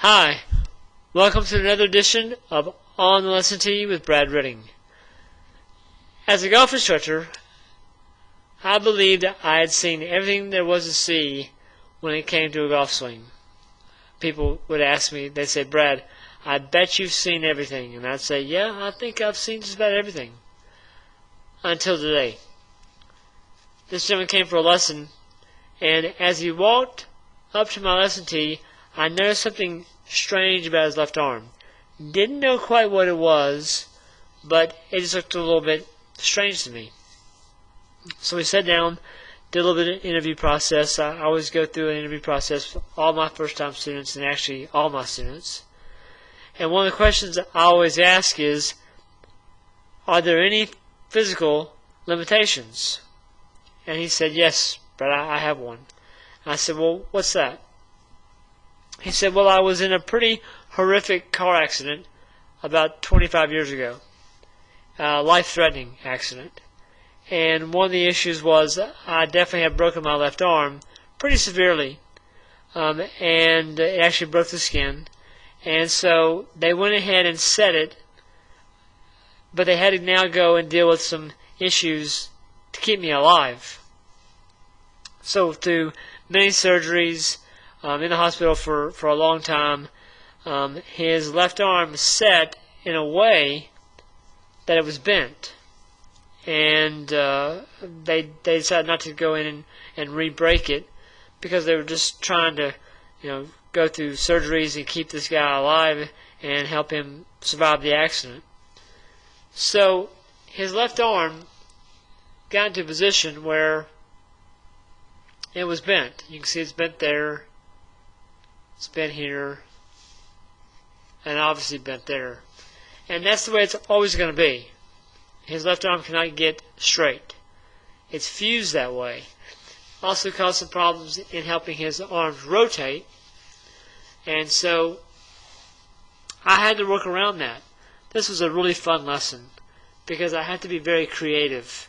Hi, welcome to another edition of On the Lesson Tee with Brad Redding. As a golf instructor, I believed I had seen everything there was to see when it came to a golf swing. People would ask me, they'd say, Brad, I bet you've seen everything. And I'd say, yeah, I think I've seen just about everything. Until today. This gentleman came for a lesson, and as he walked up to my lesson tee, I noticed something strange about his left arm. Didn't know quite what it was, but it just looked a little bit strange to me. So we sat down, did a little bit of interview process. I always go through an interview process with all my first-time students, and actually all my students. And one of the questions I always ask is, are there any physical limitations? And he said, yes, but I have one. And I said, well, what's that? He said, well, I was in a pretty horrific car accident about 25 years ago. A life-threatening accident. And one of the issues was I definitely had broken my left arm pretty severely. And it actually broke the skin. And so they went ahead and set it, but they had to now go and deal with some issues to keep me alive. So through many surgeries, in the hospital for a long time, his left arm set in a way that it was bent. And they decided not to go in and re-break it because they were just trying to, go through surgeries and keep this guy alive and help him survive the accident. So his left arm got into a position where it was bent. You can see it's bent there, it's bent here, and obviously bent there. And that's the way it's always going to be. His left arm cannot get straight. It's fused that way. Also caused some problems in helping his arms rotate. And so I had to work around that. This was a really fun lesson because I had to be very creative.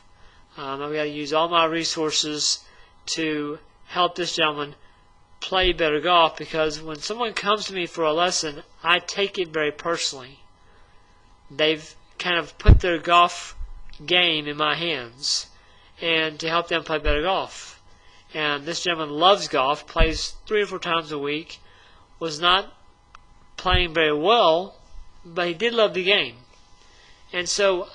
I've got to use all my resources to help this gentleman play better golf, because when someone comes to me for a lesson, I take it very personally. They've kind of put their golf game in my hands and to help them play better golf. And this gentleman loves golf, plays 3 or 4 times a week, was not playing very well, but he did love the game. And so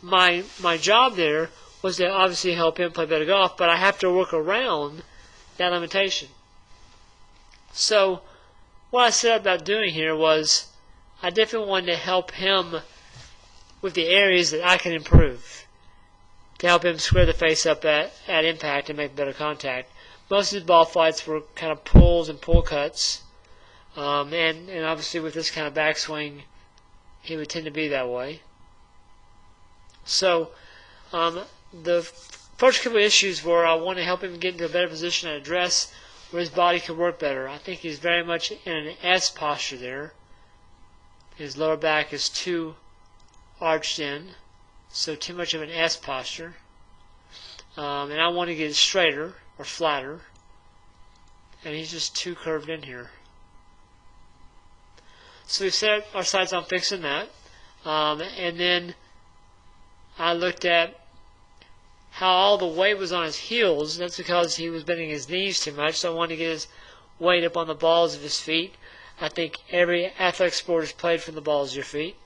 my job there was to obviously help him play better golf, but I have to work around that limitation. So what I set about doing here was I definitely wanted to help him with the areas that I can improve, to help him square the face up at impact and make better contact. Most of his ball flights were kind of pulls and pull cuts, and obviously with this kind of backswing, he would tend to be that way. So the first couple of issues were I want to help him get into a better position at address where his body could work better. I think he's very much in an S posture there. His lower back is too arched in, so too much of an S posture. And I want to get it straighter or flatter, and he's just too curved in here. So we set our sights on fixing that, and then I looked at how all the weight was on his heels. That's because he was bending his knees too much, so I wanted to get his weight up on the balls of his feet. I think every athletic sport is played from the balls of your feet,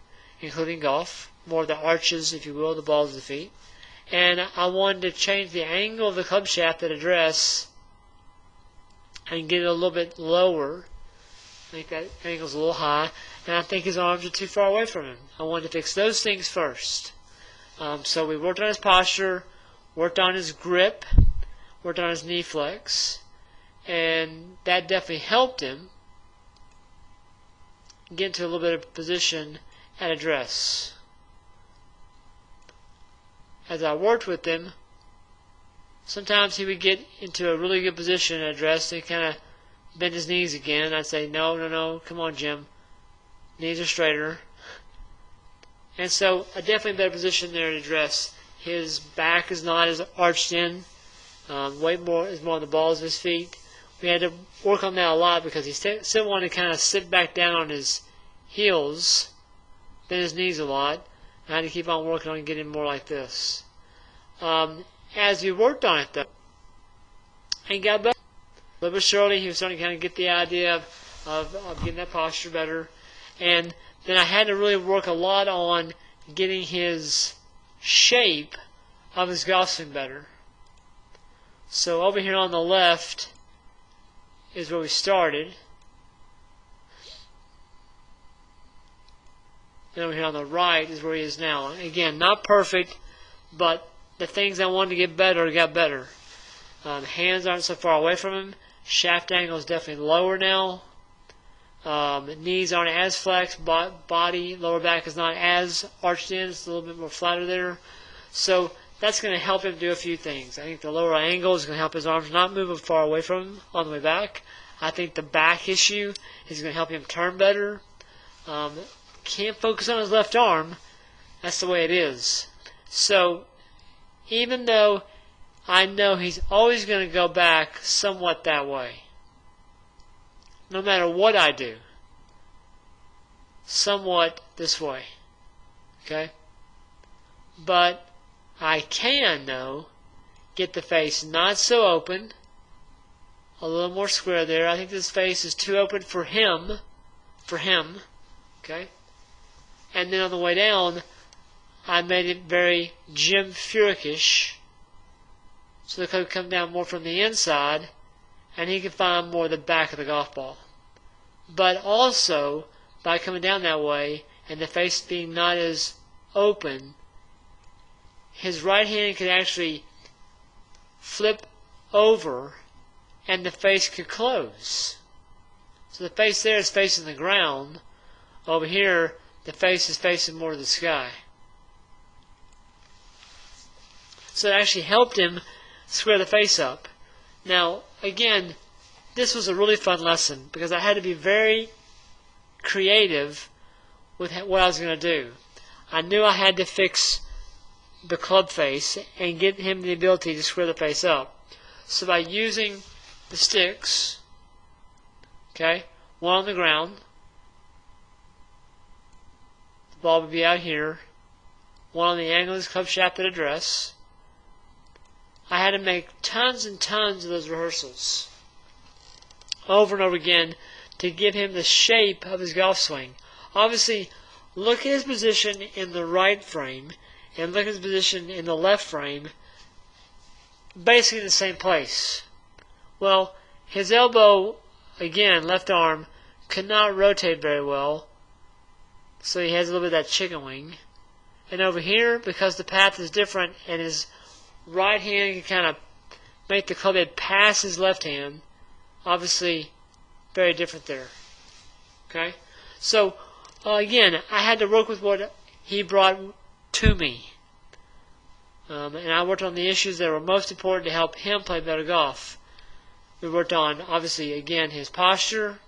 including golf, more the arches, if you will, the balls of the feet. And I wanted to change the angle of the club shaft at address and get it a little bit lower. I think that angle's a little high, and I think his arms are too far away from him. I wanted to fix those things first. So we worked on his posture, worked on his grip, worked on his knee flex, and that definitely helped him get into a little bit of position at address. As I worked with him, sometimes he would get into a really good position at address and kind of bend his knees again. I'd say, no, come on, Jim. Knees are straighter. And so a definitely better position there at address. His back is not as arched in. Weight more is more on the balls of his feet. we had to work on that a lot because he still wanted to kind of sit back down on his heels, bend his knees a lot. I had to keep on working on getting more like this. As we worked on it, though, he got better. Little bit surely, he was starting to kind of get the idea of getting that posture better. And then I had to really work a lot on getting his shape of his golf swing better. So over here on the left is where we started. And over here on the right is where he is now. Again, not perfect, but the things I wanted to get better got better. Hands aren't so far away from him. Shaft angle is definitely lower now. Knees aren't as flexed. Body, lower back is not as arched in. It's a little bit more flatter there. So that's going to help him do a few things. I think the lower angle is going to help his arms not move far away from him on the way back. I think the back issue is going to help him turn better. Can't focus on his left arm. That's the way it is. So even though I know he's always going to go back somewhat that way, no matter what I do, somewhat this way. Okay? But I can, though, get the face not so open, a little more square there. I think this face is too open for him. Okay? And then on the way down, I made it very Jim Furyk-ish, so the club come down more from the inside, and he can find more of the back of the golf ball. But also, by coming down that way, and the face being not as open, his right hand could actually flip over, and the face could close. So the face there is facing the ground. Over here, the face is facing more to the sky. So it actually helped him square the face up. Now, again, this was a really fun lesson because I had to be very creative with what I was going to do. I knew I had to fix the club face and get him the ability to square the face up. So by using the sticks, okay, one on the ground, the ball would be out here, one on the angle of his club shaft at address. I had to make tons and tons of those rehearsals over and over again to give him the shape of his golf swing. Obviously, look at his position in the right frame and look at his position in the left frame, basically in the same place. Well, his elbow, again, left arm, could not rotate very well, so he has a little bit of that chicken wing. And over here, because the path is different and his right hand can kind of make the club head pass his left hand, obviously very different there. Okay? So, again, I had to work with what he brought to me. And I worked on the issues that were most important to help him play better golf. We worked on, obviously, again, his posture.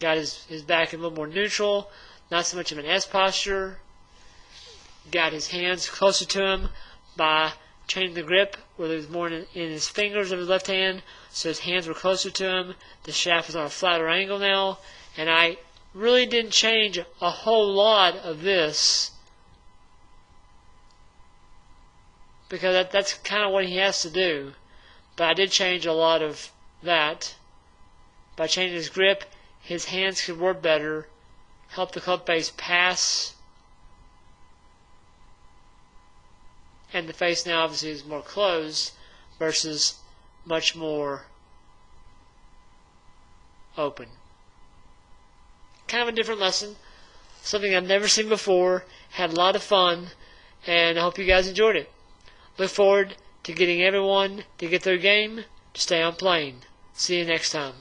Got his back a little more neutral, not so much of an S posture. Got his hands closer to him by changing the grip where there was more in his fingers of his left hand, so his hands were closer to him. The shaft was on a flatter angle now, and I really didn't change a whole lot of this because that's kind of what he has to do. But I did change a lot of that. By changing his grip, his hands could work better, help the club face pass, and the face now obviously is more closed versus much more open. Kind of a different lesson, something I've never seen before, had a lot of fun, and I hope you guys enjoyed it. Look forward to getting everyone to get their game, to stay on playing. See you next time.